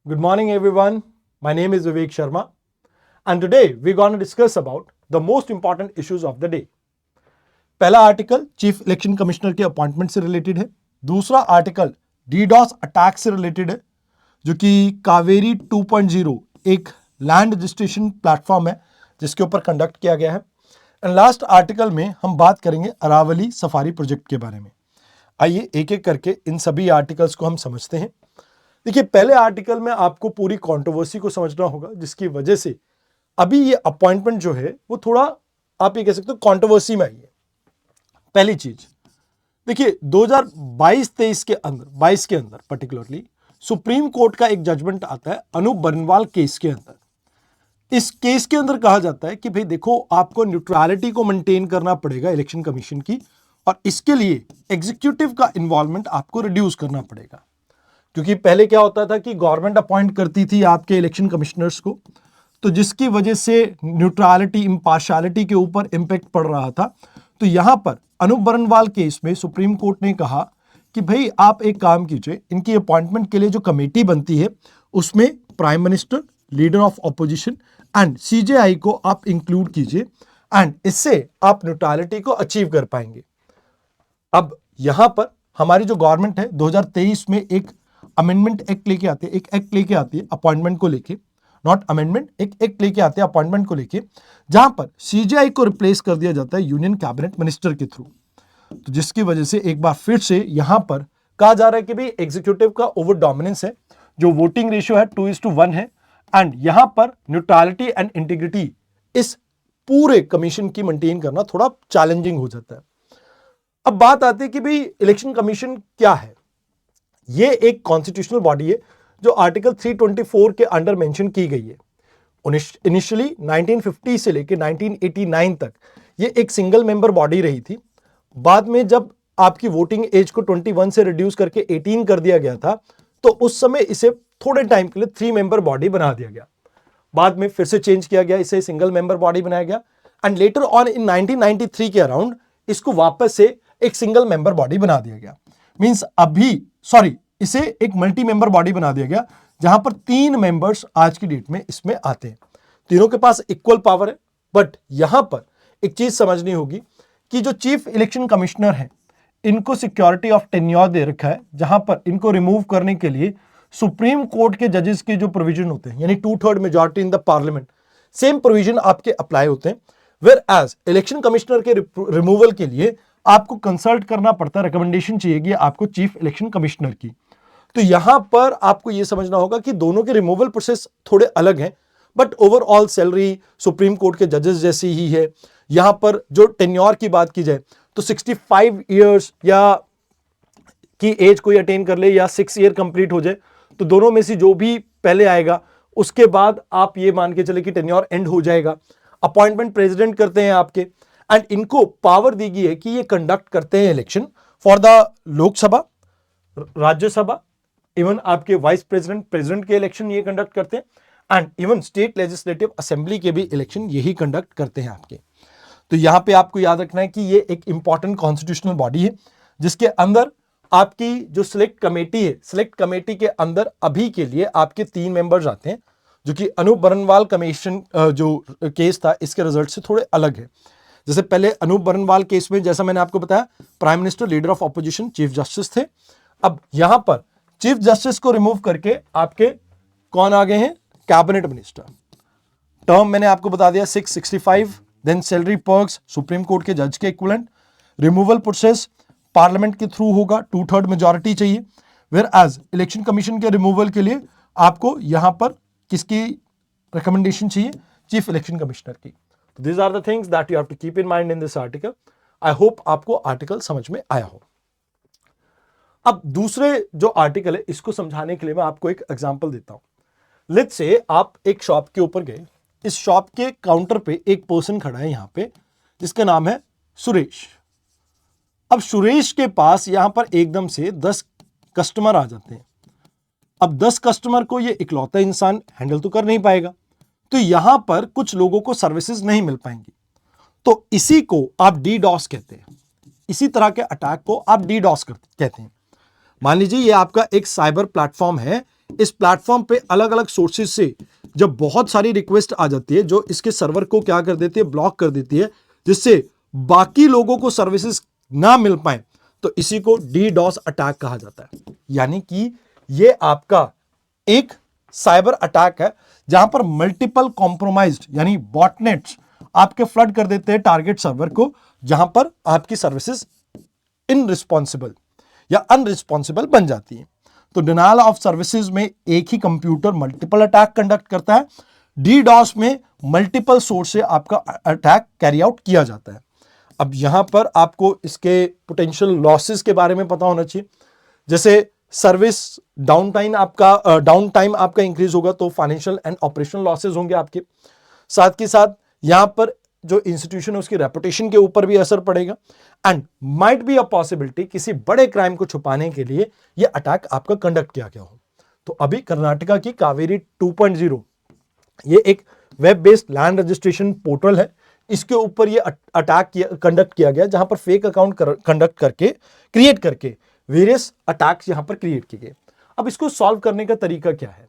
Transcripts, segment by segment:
Good morning, everyone. My name is Vivek Sharma, and today we're going to discuss about the most important issues of the day. पहला article chief election commissioner के appointment से related है। दूसरा article DDoS attack से related है, जो कि कावेरी 2.0 एक लैंड रजिस्ट्रेशन प्लेटफॉर्म है जिसके ऊपर कंडक्ट किया गया है। एंड लास्ट आर्टिकल में हम बात करेंगे अरावली सफारी प्रोजेक्ट के बारे में। आइए एक एक करके इन सभी आर्टिकल्स को हम समझते हैं। देखिए, पहले आर्टिकल में आपको पूरी कंट्रोवर्सी को समझना होगा, जिसकी वजह से अभी ये अपॉइंटमेंट जो है वो थोड़ा आप ये कह सकते हो कंट्रोवर्सी में आई है। पहली चीज देखिए, 2022-23 के अंदर 22 के अंदर पर्टिकुलरली सुप्रीम कोर्ट का एक जजमेंट आता है अनूप बरनवाल केस के अंदर। इस केस के अंदर कहा जाता है कि भाई देखो, आपको न्यूट्रलिटी को मेंटेन करना पड़ेगा इलेक्शन कमीशन की, और इसके लिए एग्जीक्यूटिव का इन्वॉल्वमेंट आपको रिड्यूस करना पड़ेगा। क्योंकि पहले क्या होता था कि गवर्नमेंट अपॉइंट करती थी आपके इलेक्शन कमिश्नर्स को, तो जिसकी वजह से न्यूट्रलिटी इम्पार्शियलिटी के ऊपर इंपैक्ट पड़ रहा था। तो यहां पर अनूप बरनवाल केस में सुप्रीम कोर्ट ने कहा कि भाई आप एक काम कीजिए, इनकी अपॉइंटमेंट के लिए जो कमेटी बनती है उसमें prime minister, leader of opposition and CJI को आप इंक्लूड कीजिए, एंड इससे आप न्यूट्रलिटी को अचीव कर पाएंगे। अब यहां पर हमारी जो गवर्नमेंट है 2023 में एक अमेंडमेंट एक्ट लेके आते हैं, एक एक्ट लेके आती है अपॉइंटमेंट को लेके, नॉट अमेंडमेंट, एक एक्ट लेके आते हैं अपॉइंटमेंट को लेके, जहां पर सीजेआई को रिप्लेस कर दिया जाता है यूनियन कैबिनेट मिनिस्टर के थ्रू। तो जिसकी वजह से एक बार फिर से यहां पर कहा जा रहा है कि भाई एग्जीक्यूटिव का ओवर डोमिनेंस है, जो वोटिंग रेशियो है 2:1 है, एंड यहां पर न्यूट्रलिटी एंड इंटीग्रिटी इस पूरे कमीशन की मेंटेन करना थोड़ा चैलेंजिंग हो जाता है। अब बात आती है कि भाई इलेक्शन कमीशन क्या है। ये एक कॉन्स्टिट्यूशनल बॉडी है जो आर्टिकल 324 के अंडर मेंशन की गई है। इनिशियली 1950 से लेकर 1989 तक ये एक सिंगल मेंबर बॉडी रही थी। बाद में जब आपकी वोटिंग एज को 21 से रिड्यूस करके 18 कर दिया गया था, तो उस समय इसे थोड़े टाइम के लिए 3 मेंबर बॉडी बना दिया गया। बाद में फिर से चेंज किया गया, इसे सिंगल मेंबर बॉडी बनाया गया, एंड लेटर ऑन इन 1993 के अराउंड इसको वापस से एक सिंगल मेंबर बॉडी बना दिया गया। मींस इसे एक मल्टी मेंबर बॉडी बना दिया गया, जहां पर 3 मेंबर्स आज की डेट में इसमें आते हैं। तीनों के पास इक्वल पावर है, बट यहां पर एक चीज समझनी होगी कि जो चीफ इलेक्शन कमिश्नर है, इनको सिक्योरिटी ऑफ टेन्योर दे रखा है, जहां पर इनको रिमूव करने के लिए सुप्रीम कोर्ट के जजेस के जो प्रोविजन होते हैं, यानी 2/3 majority in the parliament, same provision आपके अप्लाई होते हैं। वेयर एज इलेक्शन कमिश्नर के रिमूवल के लिए आपको कंसल्ट करना पड़ता है, रिकमेंडेशन चाहिएगी आपको चीफ इलेक्शन कमिश्नर की। तो यहां पर आपको यह समझना होगा कि दोनों के रिमूवल प्रोसेस थोड़े अलग हैं, but overall salary supreme court के जजेस जैसी ही है। यहां पर जो टेन्योर की बात की जाए तो 65 ईयर्स या की एज कोई अटेन कर ले या 6 ईयर कंप्लीट हो जाए, तो दोनों में से जो भी पहले आएगा उसके बाद आप ये मान के चले कि टेन्योर एंड हो जाएगा। अपॉइंटमेंट प्रेसिडेंट करते हैं आपके, एंड इनको पावर दी गई है कि ये कंडक्ट करते हैं election for the Lok Sabha, Rajya Sabha, even आपके वाइस प्रेसिडेंट, प्रेसिडेंट के इलेक्शन ये कंडक्ट करते हैं, and even state legislative assembly के भी इलेक्शन यही कंडक्ट करते हैं आपके। तो यहां पे आपको याद रखना है कि ये एक इंपॉर्टेंट कॉन्स्टिट्यूशनल बॉडी है, जिसके अंदर आपकी जो सिलेक्ट कमेटी है, सिलेक्ट कमेटी के अंदर अभी के लिए आपके 3 मेंबर्स आते हैं, जो कि अनूप बरनवाल कमीशन जो केस था इसके रिजल्ट से थोड़े अलग है। जैसे पहले अनूप बरनवाल केस में, जैसा मैंने आपको बताया, prime minister, leader of opposition, chief justice थे। अब यहां पर चीफ जस्टिस को रिमूव करके आपके कौन आ गए हैं? Cabinet minister. टर्म मैंने आपको बता दिया 665, then salary perks supreme court के जज के इक्विवेलेंट। रिमूवल प्रोसेस पार्लियामेंट के थ्रू होगा, 2/3 मेजॉरिटी चाहिए। वेयर एज इलेक्शन कमीशन के रिमूवल के लिए आपको यहां पर किसकी रिकमेंडेशन चाहिए? चीफ इलेक्शन कमिश्नर की। तो these are the things that you have to keep in mind in this article. I hope आपको आर्टिकल समझ में आया हो। अब दूसरे जो आर्टिकल है इसको समझाने के लिए मैं आपको एक एग्जांपल देता हूं। लेट्स से आप एक शॉप के ऊपर गए, इस शॉप के काउंटर पे एक पर्सन खड़ा है यहां पे, जिसका नाम है सुरेश। अब सुरेश के पास यहां पर एकदम से 10 कस्टमर आ जाते हैं। अब 10 कस्टमर को ये इकलौता इंसान हैंडल तो कर नहीं पाएगा, तो यहां पर कुछ लोगों को सर्विसेज नहीं मिल पाएंगी। तो इसी को आप डीडॉस कहते हैं, इसी तरह के अटैक को आप डीडॉस कहते हैं। मान लीजिए ये आपका एक साइबर प्लेटफॉर्म है, इस प्लेटफॉर्म पे अलग अलग सोर्सेज से जब बहुत सारी रिक्वेस्ट आ जाती है जो इसके सर्वर को क्या कर देती है, ब्लॉक कर देती है, जिससे बाकी लोगों को सर्विसेज ना मिल पाए, तो इसी को डीडॉस अटैक कहा जाता है। यानी कि ये आपका एक साइबर अटैक है जहां पर मल्टीपल कॉम्प्रोमाइज्ड यानी बॉटनेट्स आपके फ्लड कर देते हैं टारगेट सर्वर को, जहां पर आपकी सर्विसेज इनरिस्पॉन्सिबल या अनरिस्पॉन्सिबल बन जाती है। तो डिनायल ऑफ सर्विसेज में एक ही कंप्यूटर मल्टीपल अटैक कंडक्ट करता है, डीडॉस में मल्टीपल सोर्स से आपका अटैक कैरी आउट किया जाता है। अब यहां पर आपको इसके पोटेंशियल लॉसेस के बारे में पता होना चाहिए। जैसे सर्विस डाउन टाइम आपका इंक्रीज होगा तो फाइनेंशियल एंड ऑपरेशनल लॉसेस होंगे आपके। साथ के साथ यहां पर जो इंस्टीट्यूशन है उसकी रेपुटेशन के ऊपर भी असर पड़ेगा and might be a possibility किसी बड़े क्राइम को छुपाने के लिए यह अटैक आपका कंडक्ट किया गया हो। तो अभी कर्नाटका की कावेरी 2.0 ये एक web based land registration portal है, इसके ऊपर ये अटैक कंडक्ट किया गया जहां पर फेक अकाउंट क्रिएट करके वेरियस अटैक्स यहां पर क्रिएट किए गए। अब इसको सॉल्व करने का तरीका क्या है?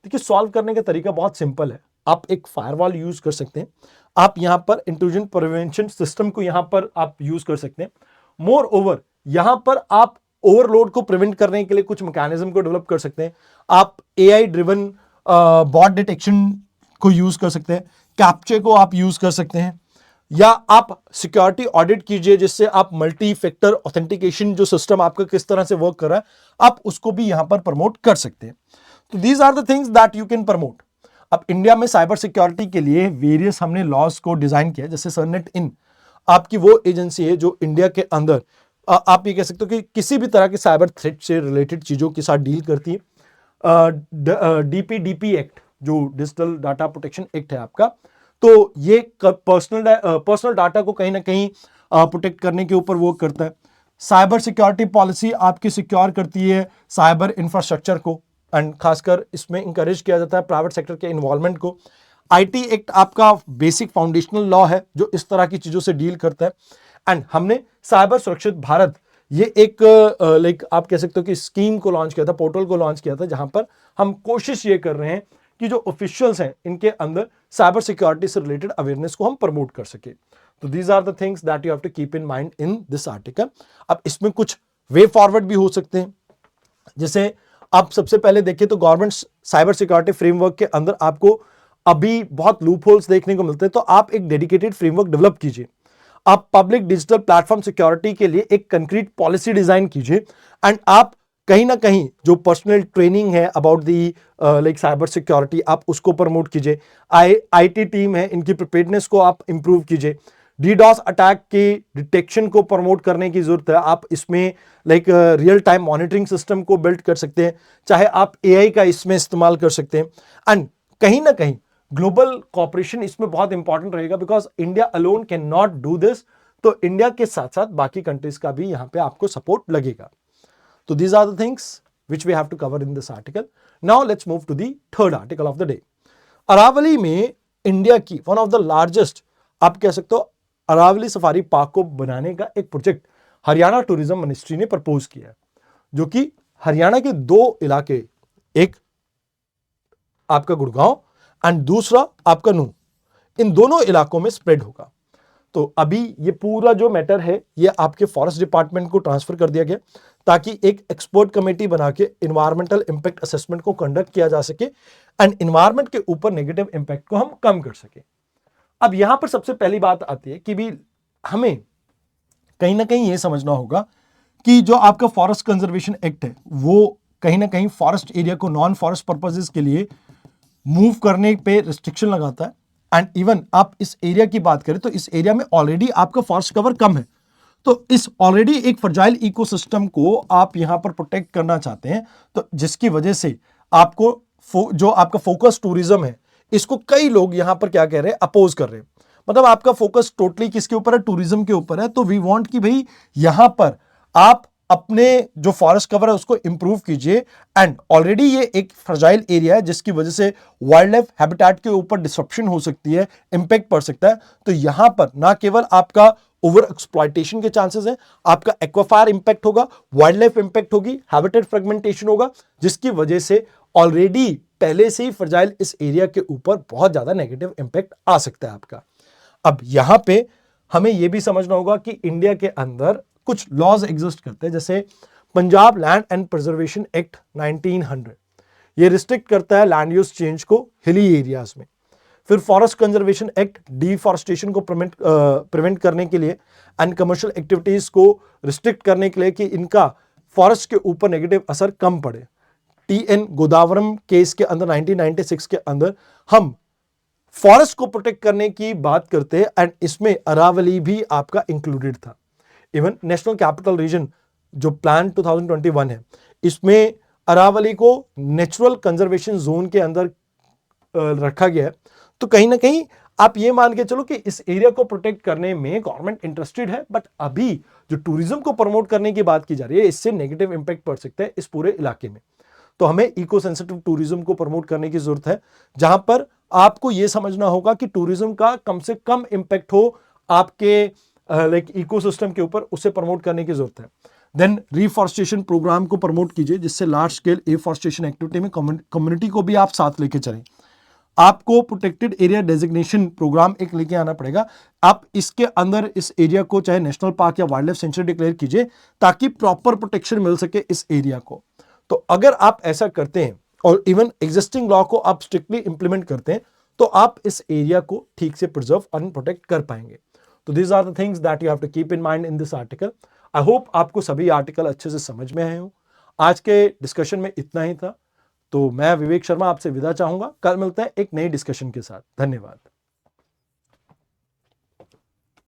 देखिए, सॉल्व करने का तरीका बहुत सिंपल है। आप एक फायरवॉल यूज कर सकते हैं, आप यहां पर इंट्रूजन प्रिवेंशन सिस्टम को यहां पर आप यूज कर सकते हैं। मोर ओवर यहां पर आप ओवरलोड को प्रिवेंट करने के लिए कुछ मैकेनिज्म को डेवलप कर सकते हैं। आप एआई ड्रिवन बॉट डिटेक्शन को यूज कर सकते हैं, कैप्चे को आप यूज कर सकते हैं, या आप सिक्योरिटी ऑडिट कीजिए जिससे आप मल्टी फैक्टर ऑथेंटिकेशन जो सिस्टम आपका किस तरह से वर्क कर रहा है आप उसको भी यहां पर प्रमोट कर सकते हैं। तो these are the things that you can promote. अब इंडिया में साइबर सिक्योरिटी के लिए वेरियस हमने लॉज को डिजाइन किया, जैसे सरनेट इन आपकी वो एजेंसी है जो इंडिया के अंदर आप ये कह सकते हो कि किसी भी तरह के साइबर थ्रेट से रिलेटेड चीजों के साथ डील करती है। डीपीडीपी एक्ट जो डिजिटल डाटा प्रोटेक्शन एक्ट है आपका, तो ये पर्सनल डाटा को कहीं ना कहीं प्रोटेक्ट करने के ऊपर वर्क करता है। साइबर सिक्योरिटी पॉलिसी आपकी सिक्योर करती है साइबर इंफ्रास्ट्रक्चर को एंड खासकर इसमें इंकरेज किया जाता है प्राइवेट सेक्टर के इन्वॉल्वमेंट को। आईटी एक्ट आपका बेसिक फाउंडेशनल लॉ है जो इस तरह की चीजों से डील करता है। एंड हमने साइबर सुरक्षित भारत ये एक आप कह सकते हो कि स्कीम को लॉन्च किया था, पोर्टल को लॉन्च किया था, जहां पर हम कोशिश ये कर रहे हैं कि जो ऑफिशियल्स हैं इनके अंदर साइबर सिक्योरिटी से रिलेटेड अवेयरनेस को हम प्रमोट कर सके। तो these are the things that you have to keep in mind in this article. अब इसमें कुछ वे फॉरवर्ड भी हो सकते हैं। जैसे आप सबसे पहले देखिए तो गवर्नमेंट साइबर सिक्योरिटी फ्रेमवर्क के अंदर आपको अभी बहुत लूप होल्स देखने को मिलते हैं, तो आप एक डेडिकेटेड फ्रेमवर्क डेवलप कीजिए। आप पब्लिक डिजिटल प्लेटफॉर्म सिक्योरिटी के लिए एक कंक्रीट पॉलिसी डिजाइन कीजिए एंड आप कहीं ना कहीं जो पर्सनल ट्रेनिंग है अबाउट दी साइबर सिक्योरिटी आप उसको प्रमोट कीजिए। आईटी टीम है, इनकी प्रिपेयर्डनेस को आप इंप्रूव कीजिए। डीडॉस अटैक के डिटेक्शन को प्रमोट करने की जरूरत है। आप इसमें रियल टाइम मॉनिटरिंग सिस्टम को बिल्ड कर सकते हैं, चाहे आप एआई का इसमें इस्तेमाल कर सकते हैं। एंड कहीं ना कहीं ग्लोबल कॉपरेशन इसमें बहुत इंपॉर्टेंट रहेगा because India alone can not do this. तो इंडिया के साथ साथ बाकी कंट्रीज का भी यहां पे आपको सपोर्ट लगेगा। So these are the things which we have to cover in this article. Now let's move to the third article of the day. Aravalli में इंडिया की वन ऑफ द लार्जेस्ट आप कह सकते हो अरावली सफारी पार्क को बनाने का एक प्रोजेक्ट हरियाणा टूरिज्म मिनिस्ट्री ने प्रपोज किया है, जो कि हरियाणा के दो इलाके, एक आपका गुड़गांव एंड दूसरा आपका नूह, इन दोनों इलाकों में स्प्रेड होगा। तो अभी ये पूरा जो मैटर है ये आपके फॉरेस्ट डिपार्टमेंट को ट्रांसफर कर दिया गया ताकि एक एक्सपर्ट कमेटी बना के इन्वायरमेंटल इंपैक्ट असेसमेंट को कंडक्ट किया जा सके एंड इन्वायरमेंट के ऊपर नेगेटिव इंपैक्ट को हम कम कर सके। अब यहां पर सबसे पहली बात आती है कि भी हमें कहीं ना कहीं यह समझना होगा कि जो आपका फॉरेस्ट कंजर्वेशन एक्ट है वो कहीं ना कहीं फॉरेस्ट एरिया को नॉन फॉरेस्ट पर्पसेस के लिए मूव करने पे रिस्ट्रिक्शन लगाता है। एंड इवन आप इस एरिया की बात करें तो इस एरिया में ऑलरेडी आपका फॉरेस्ट कवर कम है, तो इस ऑलरेडी एक फ्रजाइल इकोसिस्टम को आप यहां पर प्रोटेक्ट करना चाहते हैं, तो जिसकी वजह से आपको जो आपका फोकस टूरिज्म है इसको कई लोग यहां पर क्या कह रहे हैं, अपोज कर रहे हैं। मतलब आपका फोकस टोटली किसके ऊपर है, टूरिज्म के ऊपर है। तो वी वांट कि भाई यहां पर आप अपने जो फॉरेस्ट कवर है उसको इंप्रूव कीजिए। एंड ऑलरेडी ये एक फ्रजाइल एरिया है जिसकी वजह से वाइल्ड लाइफ हैबिटेट के ऊपर डिसरप्शन हो सकती है, इंपैक्ट पड़ सकता है। तो यहां पर ना केवल आपका ओवर एक्सप्लॉयटेशन के चांसेस हैं, आपका एक्वाफायर इंपैक्ट होगा, वाइल्ड लाइफ इंपैक्ट होगी, हैबिटेट फ्रेगमेंटेशन होगा, जिसकी वजह से ऑलरेडी पहले से ही फ्रजाइल इस एरिया के ऊपर बहुत ज्यादा नेगेटिव इंपैक्ट आ सकता है आपका। अब यहां पे हमें यह भी समझना होगा कि इंडिया के अंदर कुछ लॉज एग्जिस्ट करते हैं, जैसे Punjab land and preservation act 1900, ये रिस्ट्रिक्ट करता है लैंड यूज चेंज को हिली एरियाज में। फिर फॉरेस्ट कंजर्वेशन एक्ट डिफॉरेस्टेशन को प्रिवेंट करने के लिए एंड कमर्शियल एक्टिविटीज को रिस्ट्रिक्ट करने के लिए कि इनका फॉरेस्ट के ऊपर नेगेटिव असर कम पड़े। टीएन गोदावरम केस के अंदर 1996 के अंदर हम फॉरेस्ट को प्रोटेक्ट करने की बात करते हैं एंड इसमें अरावली भी आपका इंक्लूडेड था। इवन नेशनल कैपिटल रीजन जो प्लान 2021 है, इसमें अरावली को नेचुरल कंजर्वेशन जोन के अंदर रखा गया है। तो कहीं ना कहीं आप ये मान के चलो कि इस एरिया को प्रोटेक्ट करने में गवर्नमेंट इंटरेस्टेड है, बट अभी जो टूरिज्म को प्रमोट करने की बात की जा रही है, इससे नेगेटिव इंपैक्ट पड़ सकता है इस पूरे इलाके में। तो हमें इको सेंसिटिव टूरिज्म को प्रमोट करने की जरूरत है, जहां पर आपको यह समझना होगा कि टूरिज्म का कम से कम इंपैक्ट हो आपके लाइक इकोसिस्टम के ऊपर, उसे प्रमोट करने की जरूरत है। देन रिफॉरेस्टेशन प्रोग्राम को प्रमोट कीजिए, जिससे लार्ज स्केल एफॉरेस्टेशन एक्टिविटी में कम्युनिटी को भी आप साथ लेके चलें। आपको प्रोटेक्टेड एरिया डेजिग्नेशन प्रोग्राम एक लेके आना पड़ेगा। आप इसके अंदर इस एरिया को चाहे नेशनल पार्क या वाइल्ड लाइफ सेंचुरी डिक्लेयर कीजिए, ताकि प्रॉपर प्रोटेक्शन मिल सके इस एरिया को। तो अगर आप ऐसा करते हैं और इवन एग्जिस्टिंग लॉ को आप स्ट्रिक्टली इंप्लीमेंट करते हैं, तो आप इस एरिया को ठीक से प्रिजर्व एंड प्रोटेक्ट कर पाएंगे। तो these are the things that you have to keep in mind in this article. I hope आपको सभी आर्टिकल अच्छे से समझ में आए हो। आज के डिस्कशन में इतना ही था। तो मैं विवेक शर्मा आपसे विदा चाहूंगा। कल मिलते हैं एक नई डिस्कशन के साथ। धन्यवाद।